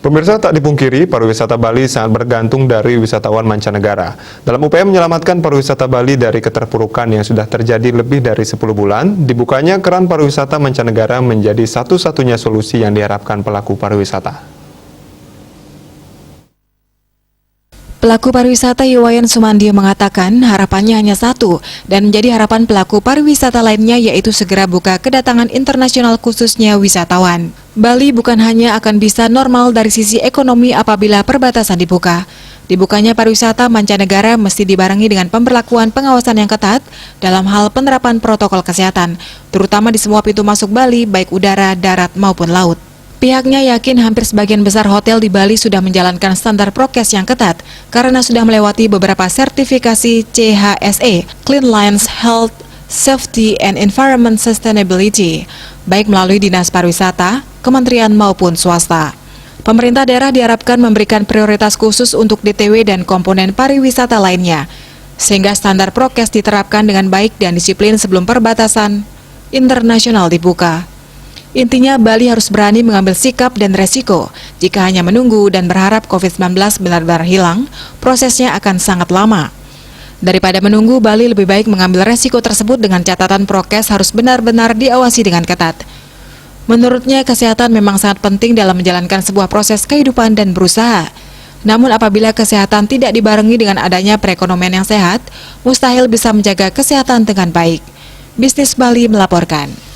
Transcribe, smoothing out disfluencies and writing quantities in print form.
Pemirsa, tak dipungkiri, pariwisata Bali sangat bergantung dari wisatawan mancanegara. Dalam upaya menyelamatkan pariwisata Bali dari keterpurukan yang sudah terjadi lebih dari 10 bulan, dibukanya keran pariwisata mancanegara menjadi satu-satunya solusi yang diharapkan pelaku pariwisata. Pelaku pariwisata Iwayan Sumandio mengatakan harapannya hanya satu dan menjadi harapan pelaku pariwisata lainnya, yaitu segera buka kedatangan internasional khususnya wisatawan. Bali bukan hanya akan bisa normal dari sisi ekonomi apabila perbatasan dibuka. Dibukanya pariwisata mancanegara mesti dibarengi dengan pemberlakuan pengawasan yang ketat dalam hal penerapan protokol kesehatan, terutama di semua pintu masuk Bali, baik udara, darat maupun laut. Pihaknya yakin hampir sebagian besar hotel di Bali sudah menjalankan standar prokes yang ketat karena sudah melewati beberapa sertifikasi CHSE, Clean Lines Health, Safety and Environment Sustainability, baik melalui Dinas Pariwisata, Kementerian maupun swasta. Pemerintah daerah diharapkan memberikan prioritas khusus untuk DTW dan komponen pariwisata lainnya, sehingga standar prokes diterapkan dengan baik dan disiplin sebelum perbatasan internasional dibuka. Intinya, Bali harus berani mengambil sikap dan resiko. Jika hanya menunggu dan berharap COVID-19 benar-benar hilang, prosesnya akan sangat lama. Daripada menunggu, Bali lebih baik mengambil resiko tersebut dengan catatan prokes harus benar-benar diawasi dengan ketat. Menurutnya, kesehatan memang sangat penting dalam menjalankan sebuah proses kehidupan dan berusaha. Namun apabila kesehatan tidak dibarengi dengan adanya perekonomian yang sehat, mustahil bisa menjaga kesehatan dengan baik. Bisnis Bali melaporkan.